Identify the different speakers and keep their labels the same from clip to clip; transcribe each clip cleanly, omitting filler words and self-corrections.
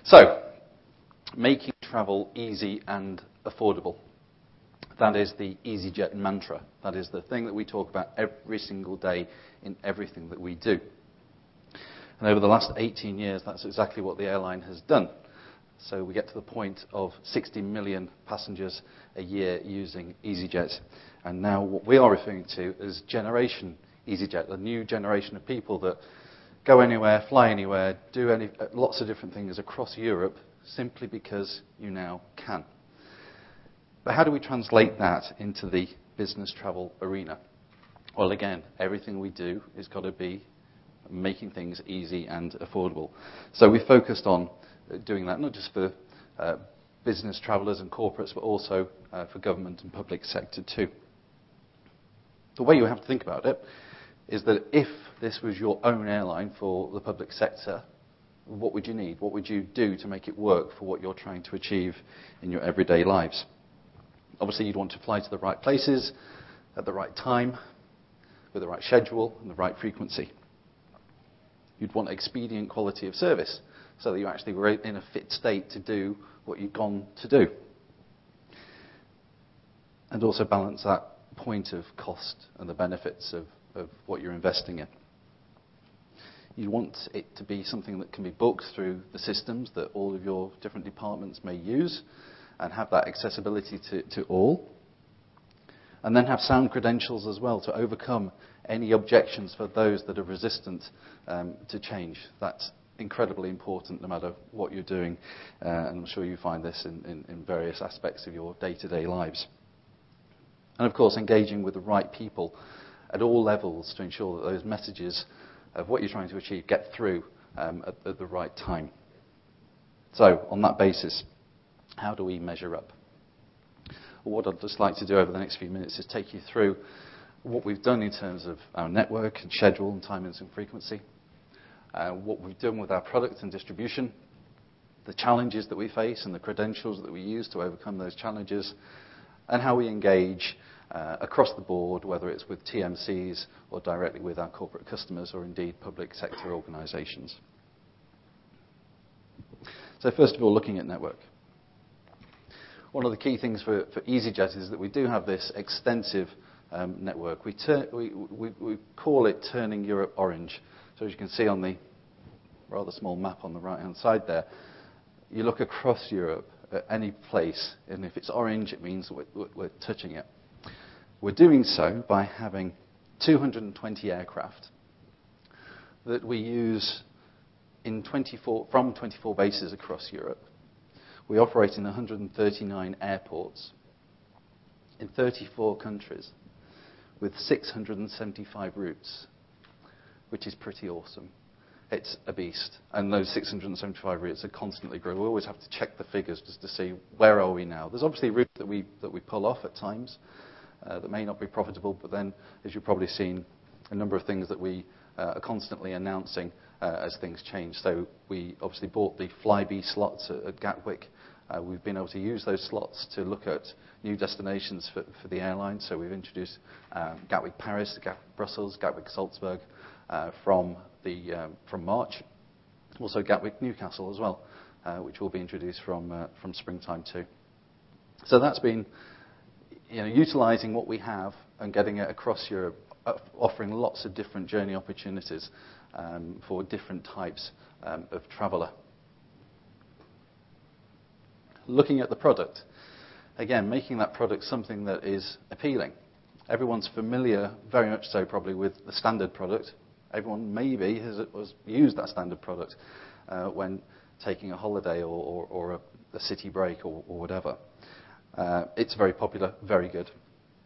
Speaker 1: So, making travel easy and affordable. That is the easyJet mantra. That is the thing that we talk about every single day in everything that we do. And over the last 18 years, that's exactly what the airline has done. So we get to the point of 60 million passengers a year using easyJet. And now what we are referring to as Generation easyJet, the new generation of people that go anywhere, fly anywhere, do lots of different things across Europe simply because you now can. But how do we translate that into the business travel arena? Well, again, everything we do has got to be making things easy and affordable. So we focused on doing that, not just for business travellers and corporates, but also for government and public sector too. The way you have to think about it is that if this was your own airline for the public sector, what would you need? What would you do to make it work for what you're trying to achieve in your everyday lives? Obviously, you'd want to fly to the right places at the right time, with the right schedule and the right frequency. You'd want expedient quality of service, so that you actually were in a fit state to do what you'd gone to do. And also balance that point of cost and the benefits of what you're investing in. You want it to be something that can be booked through the systems that all of your different departments may use and have that accessibility to all. And then have sound credentials as well to overcome any objections for those that are resistant to change. That's incredibly important no matter what you're doing. And I'm sure you find this in various aspects of your day-to-day lives. And of course, engaging with the right people at all levels to ensure that those messages of what you're trying to achieve get through at the right time. So, on that basis, how do we measure up? Well, what I'd just like to do over the next few minutes is take you through what we've done in terms of our network and schedule and timings and frequency, what we've done with our product and distribution, the challenges that we face and the credentials that we use to overcome those challenges, and how we engage across the board, whether it's with TMCs or directly with our corporate customers or indeed public sector organisations. So first of all, looking at network. One of the key things for easyJet is that we do have this extensive network. We call it Turning Europe Orange. So as you can see on the rather small map on the right-hand side there, you look across Europe at any place, and if it's orange, it means we're touching it. We're doing so by having 220 aircraft that we use from 24 bases across Europe. We operate in 139 airports in 34 countries with 675 routes, which is pretty awesome. It's a beast. And those 675 routes are constantly growing. We always have to check the figures just to see where are we now. There's obviously routes that we pull off at times that may not be profitable, but then, as you've probably seen, a number of things that we are constantly announcing as things change. So we obviously bought the Flybe slots at Gatwick. We've been able to use those slots to look at new destinations for the airline. So we've introduced Gatwick Paris, Gatwick Brussels, Gatwick Salzburg from March. Also Gatwick Newcastle as well, which will be introduced from springtime too. So that's been utilising what we have and getting it across Europe, offering lots of different journey opportunities for different types of traveller. Looking at the product, again, making that product something that is appealing. Everyone's familiar, very much so probably, with the standard product. Everyone maybe has used that standard product when taking a holiday or a city break or whatever. It's very popular, very good.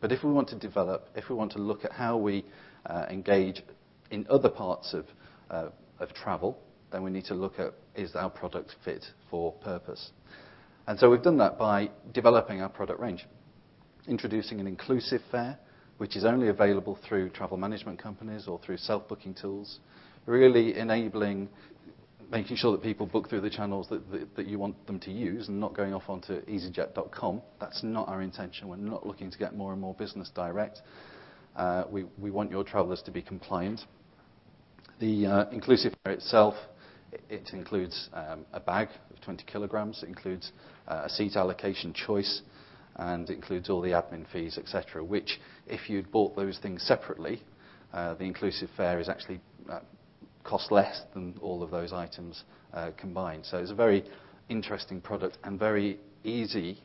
Speaker 1: But if we want to develop, if we want to look at how we engage in other parts of travel, then we need to look at, is our product fit for purpose? And so we've done that by developing our product range, introducing an inclusive fare, which is only available through travel management companies or through self-booking tools, really enabling, making sure that people book through the channels that you want them to use and not going off onto easyjet.com. That's not our intention. We're not looking to get more and more business direct. We want your travellers to be compliant. The inclusive fare itself It includes a bag of 20 kilograms. It includes a seat allocation choice, and it includes all the admin fees, etc., which, if you'd bought those things separately, the inclusive fare is actually cost less than all of those items combined. So it's a very interesting product and very easy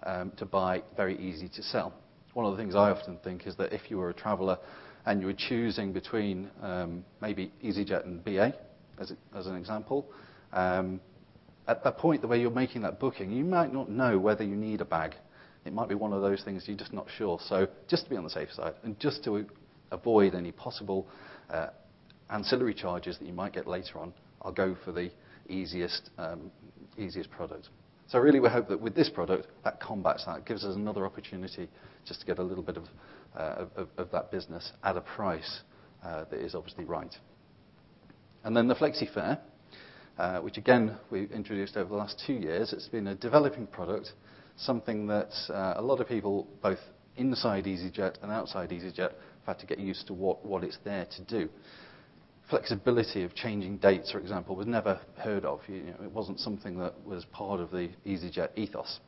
Speaker 1: to buy, very easy to sell. One of the things I often think is that if you were a traveller and you were choosing between maybe easyJet and BA, as an example, at that point, the way you're making that booking, you might not know whether you need a bag. It might be one of those things you're just not sure. So just to be on the safe side, and just to avoid any possible ancillary charges that you might get later on, I'll go for the easiest product. So really we hope that with this product, that combats that, gives us another opportunity just to get a little bit of that business at a price that is obviously right. And then the Flexi Fare, which again we've introduced over the last 2 years. It's been a developing product, something that a lot of people, both inside easyJet and outside easyJet, have had to get used to what it's there to do. Flexibility of changing dates, for example, was never heard of. It wasn't something that was part of the easyJet ethos.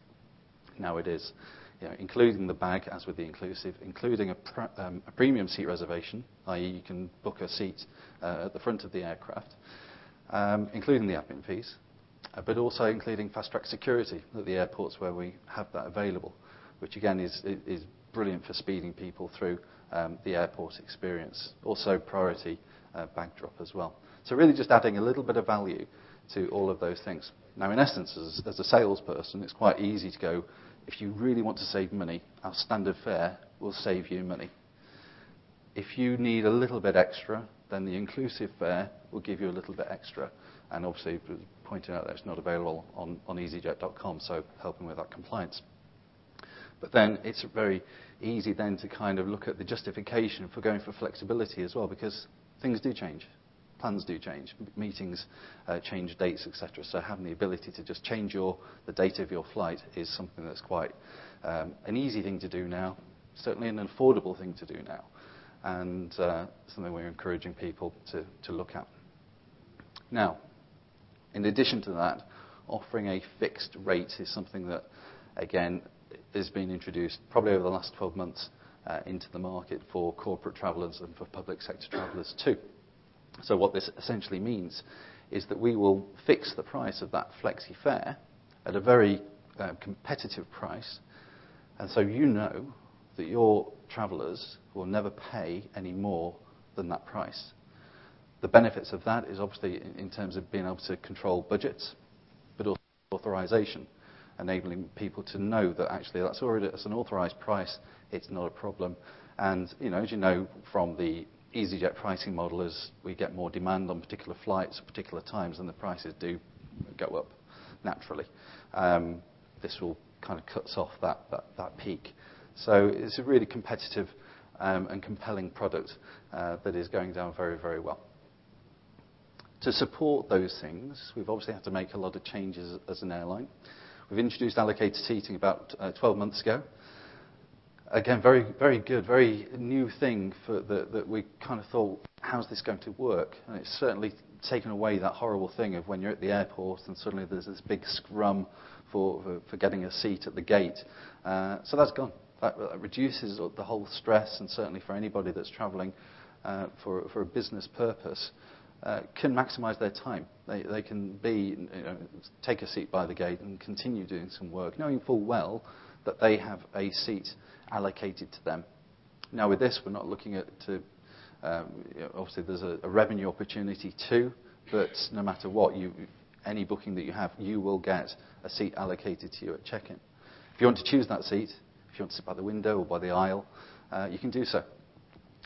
Speaker 1: Now it is. Including the bag, as with the inclusive, including a premium seat reservation, i.e. you can book a seat at the front of the aircraft, including the admin fees, but also including fast-track security at the airports where we have that available, which again is brilliant for speeding people through the airport experience. Also priority bag drop as well. So really just adding a little bit of value to all of those things. Now in essence, as a salesperson, it's quite easy to go, if you really want to save money, our standard fare will save you money. If you need a little bit extra, then the inclusive fare will give you a little bit extra. And obviously, pointing out that it's not available on easyjet.com, so helping with that compliance. But then it's very easy then to kind of look at the justification for going for flexibility as well, because things do change. Plans do change. Meetings change dates, etc. So having the ability to just change the date of your flight is something that's quite an easy thing to do now, certainly an affordable thing to do now, and something we're encouraging people to look at. Now, in addition to that, offering a fixed rate is something that, again, has been introduced probably over the last 12 months into the market for corporate travellers and for public sector travellers too. So what this essentially means is that we will fix the price of that Flexi Fare at a very competitive price, and so you know that your travellers will never pay any more than that price. The benefits of that is obviously in terms of being able to control budgets, but also authorization, enabling people to know that actually that's an authorized price, it's not a problem. And as you know from the easyJet pricing model, as we get more demand on particular flights at particular times, and the prices do go up naturally. This will kind of cuts off that peak. So it's a really competitive and compelling product that is going down very, very well. To support those things, we've obviously had to make a lot of changes as an airline. We've introduced allocated seating about 12 months ago. Again, very, very good, very new thing that we kind of thought, how's this going to work? And it's certainly taken away that horrible thing of when you're at the airport and suddenly there's this big scrum for getting a seat at the gate. So that's gone. That reduces the whole stress, and certainly for anybody that's travelling for a business purpose, can maximise their time. They can take a seat by the gate and continue doing some work, knowing full well that they have a seat allocated to them. Now with this, we're not looking at obviously there's a revenue opportunity too, but no matter what, any booking that you have, you will get a seat allocated to you at check-in. If you want to choose that seat, if you want to sit by the window or by the aisle, you can do so.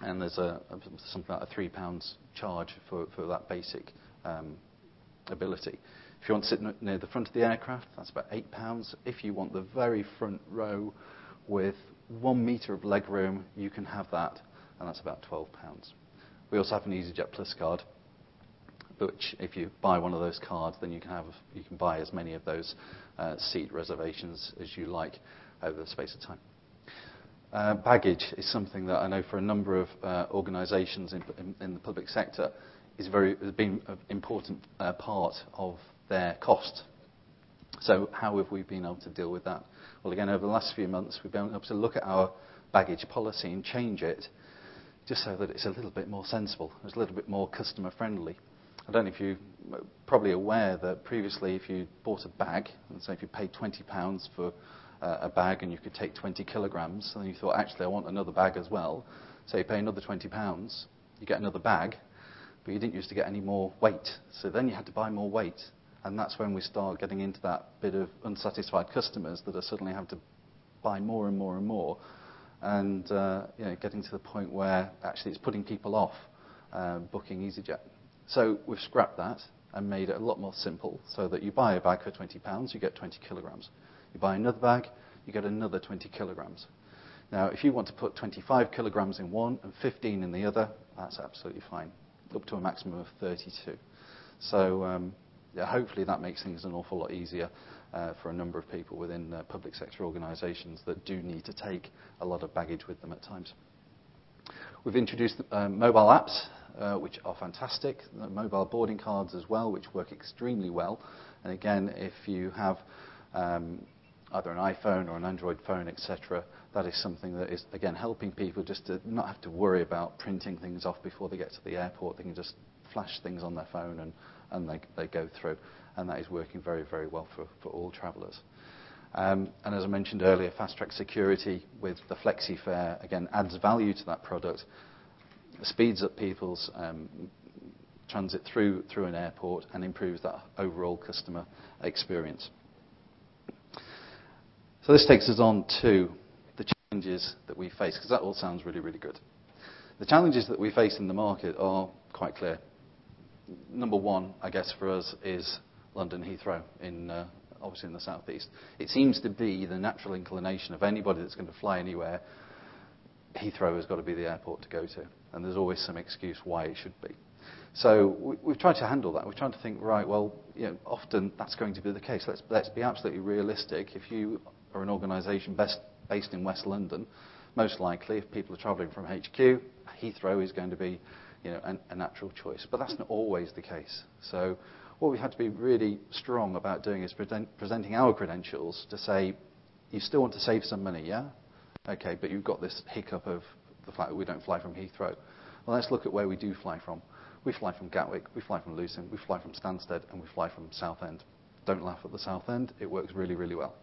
Speaker 1: And there's something like a £3 charge for that basic ability. If you want to sit near the front of the aircraft, that's about £8. If you want the very front row with 1 metre of leg room, you can have that, and that's about £12. We also have an easyJet Plus card, which if you buy one of those cards, then you can buy as many of those seat reservations as you like over the space of time. Baggage is something that I know for a number of organisations in the public sector has been an important part of their cost. So how have we been able to deal with that? Well, again, over the last few months, we've been able to look at our baggage policy and change it just so that it's a little bit more sensible, it's a little bit more customer friendly. I don't know if you're probably aware that previously if you bought a bag, and say if you paid £20 for a bag and you could take 20 kilograms, and then you thought, actually, I want another bag as well, so you pay another £20, you get another bag, but you didn't used to get any more weight. So then you had to buy more weight. And that's when we start getting into that bit of unsatisfied customers that are suddenly having to buy more and more and more. And getting to the point where actually it's putting people off booking easyJet. So we've scrapped that and made it a lot more simple so that you buy a bag for £20, you get 20 kilograms. You buy another bag, you get another 20 kilograms. Now, if you want to put 25 kilograms in one and 15 in the other, that's absolutely fine, up to a maximum of 32. So hopefully that makes things an awful lot easier for a number of people within public sector organisations that do need to take a lot of baggage with them at times. We've introduced mobile apps, which are fantastic, mobile boarding cards as well, which work extremely well. And again, if you have either an iPhone or an Android phone, etc., that is something that is, again, helping people just to not have to worry about printing things off before they get to the airport. They can just flash things on their phone and they go through. And that is working very, very well for all travellers. And as I mentioned earlier, fast-track security with the flexi fare, again, adds value to that product, speeds up people's transit through an airport and improves that overall customer experience. So this takes us on to the challenges that we face, because that all sounds really, really good. The challenges that we face in the market are quite clear. Number one, I guess, for us is London Heathrow, obviously in the southeast. It seems to be the natural inclination of anybody that's going to fly anywhere. Heathrow has got to be the airport to go to, and there's always some excuse why it should be. So we've tried to handle that. We've tried to think, right, well, often that's going to be the case. Let's be absolutely realistic. If you are an organisation based in West London, most likely, if people are travelling from HQ, Heathrow is going to be a natural choice. But that's not always the case. So what we had to be really strong about doing is presenting our credentials to say, you still want to save some money, yeah? Okay, but you've got this hiccup of the fact that we don't fly from Heathrow. Well, let's look at where we do fly from. We fly from Gatwick, we fly from Luton, we fly from Stansted, and we fly from Southend. Don't laugh at the Southend, it works really, really well.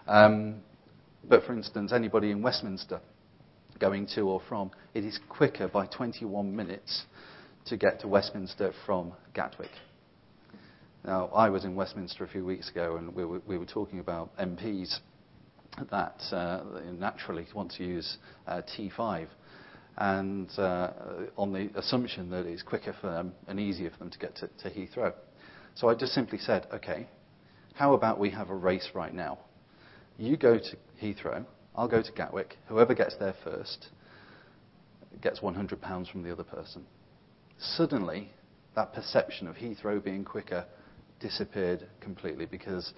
Speaker 1: But for instance, anybody in Westminster going to or from, it is quicker by 21 minutes to get to Westminster from Gatwick. Now, I was in Westminster a few weeks ago, and we were talking about MPs that naturally want to use T5, and on the assumption that it's quicker for them and easier for them to get to Heathrow. So I just simply said, okay, how about we have a race right now? You go to Heathrow, I'll go to Gatwick. Whoever gets there first gets £100 from the other person. Suddenly, that perception of Heathrow being quicker disappeared completely, because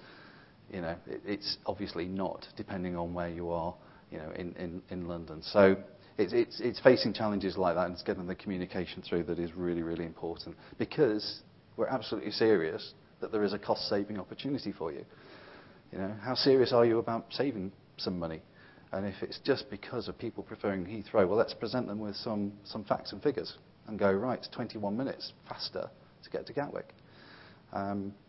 Speaker 1: it's obviously not, depending on where you are in London. So it's facing challenges like that, and it's getting the communication through that is really, really important, because we're absolutely serious that there is a cost-saving opportunity for you. How serious are you about saving some money? And if it's just because of people preferring Heathrow, well, let's present them with some facts and figures and go, right, it's 21 minutes faster to get to Gatwick.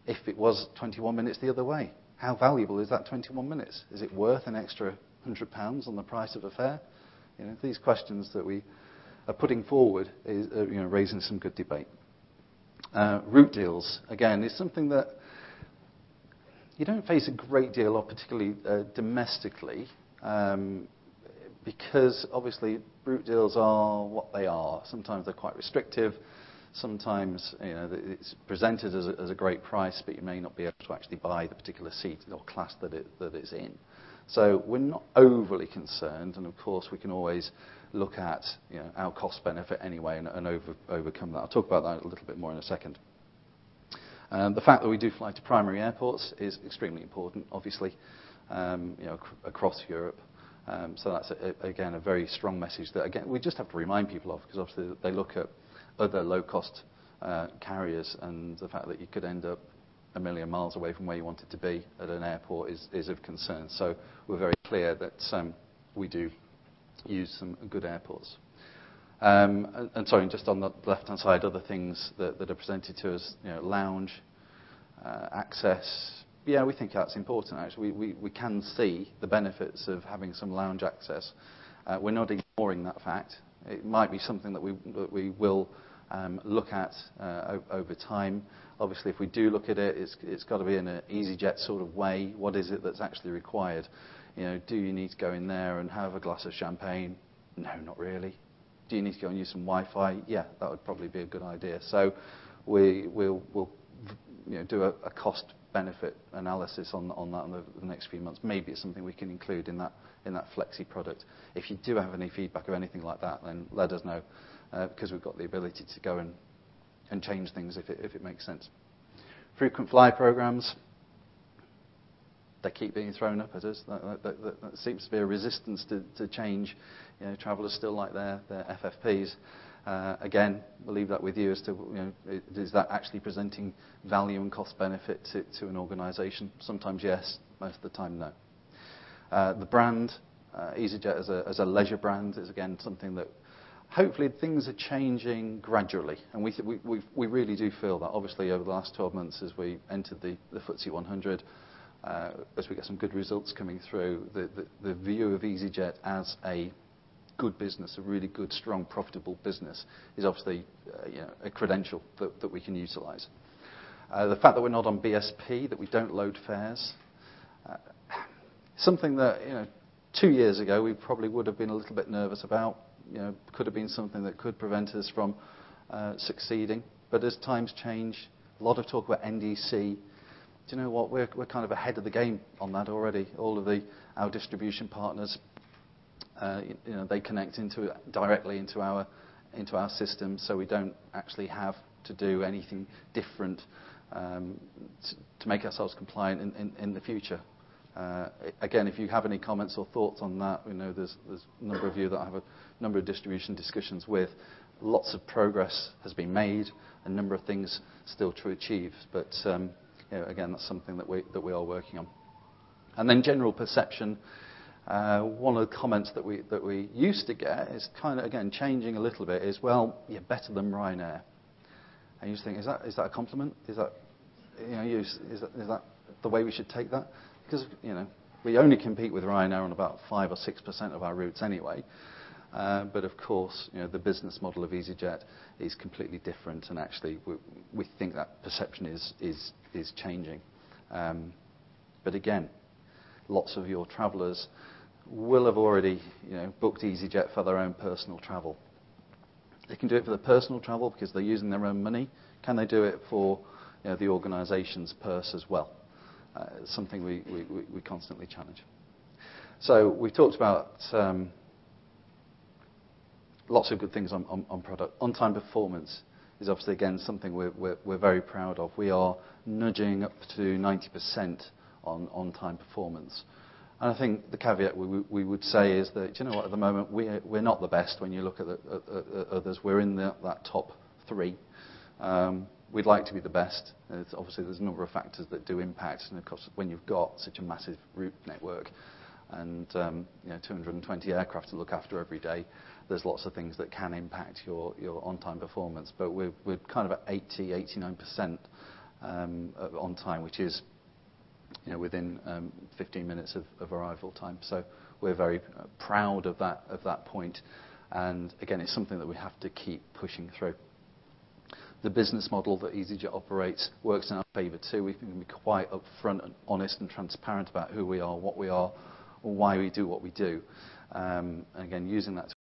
Speaker 1: If it was 21 minutes the other way, how valuable is that 21 minutes? Is it worth an extra £100 on the price of a fare? These questions that we are putting forward is raising some good debate. Route deals, again, is something that you don't face a great deal of, particularly domestically, because obviously route deals are what they are. Sometimes they're quite restrictive. Sometimes it's presented as a great price, but you may not be able to actually buy the particular seat or class that it's in. So we're not overly concerned, and of course we can always look at our cost benefit anyway and overcome that. I'll talk about that a little bit more in a second. The fact that we do fly to primary airports is extremely important, obviously, across Europe. So that's, again, a very strong message that, again, we just have to remind people of, because obviously they look at other low-cost carriers, and the fact that you could end up a million miles away from where you wanted to be at an airport is of concern. So we're very clear that we do use some good airports. And sorry, just on the left-hand side, other things that are presented to us, lounge, access. Yeah, we think that's important, actually. We can see the benefits of having some lounge access. We're not ignoring that fact. It might be something that we will look at over time. Obviously, if we do look at it, it's got to be in an easyJet sort of way. What is it that's actually required? Do you need to go in there and have a glass of champagne? No, not really. Do you need to go and use some Wi-Fi? Yeah, that would probably be a good idea. So we'll do a cost-benefit analysis on that in the next few months. Maybe it's something we can include in that Flexi product. If you do have any feedback or anything like that, then let us know, because we've got the ability to go and change things if it makes sense. Frequent flyer programs. They keep being thrown up at us. That seems to be a resistance to change. Travellers still like their FFPs. Again, we'll leave that with you as to, is that actually presenting value and cost benefit to an organisation? Sometimes yes, most of the time no. The brand, easyJet as a leisure brand, is again something that hopefully things are changing gradually, and we really do feel that. Obviously, over the last 12 months, as we entered the FTSE 100, as we get some good results coming through, the view of easyJet as a good business, a really good, strong, profitable business, is obviously a credential that we can utilise. The fact that we're not on BSP, that we don't load fares, something that 2 years ago we probably would have been a little bit nervous about. Could have been something that could prevent us from succeeding. But as times change, a lot of talk about NDC. Do you know what? We're kind of ahead of the game on that already. All of our distribution partners, they connect directly into our system, so we don't actually have to do anything different to make ourselves compliant in the future. Again, if you have any comments or thoughts on that, there's a number of you that I have a number of distribution discussions with. Lots of progress has been made, a number of things still to achieve, but again, that's something that we are working on. And then general perception. One of the comments that we used to get is kind of, again, changing a little bit, is, well, you're better than Ryanair. And you just think, is that a compliment? Is that the way we should take that? Because we only compete with Ryanair on about 5 or 6% of our routes anyway. But of course, the business model of easyJet is completely different, and actually we think that perception is changing. But again, lots of your travellers will have already booked easyJet for their own personal travel. They can do it for their personal travel because they're using their own money. Can they do it for the organisation's purse as well? It's something we constantly challenge. So we've talked about lots of good things on product. On-time performance is obviously, again, something we're very proud of. We are nudging up to 90% on-time performance. And I think the caveat we would say is that, at the moment, we're not the best when you look at others. We're in that top 3. We'd like to be the best. Obviously, there's a number of factors that do impact, and of course, when you've got such a massive route network and 220 aircraft to look after every day, there's lots of things that can impact your on-time performance. But we're kind of at 80-89% on time, which is within 15 minutes of arrival time. So we're very proud of that point. And again, it's something that we have to keep pushing through. The business model that easyJet operates works in our favour too. We can be quite upfront and honest and transparent about who we are, what we are, or why we do what we do. And again, using that to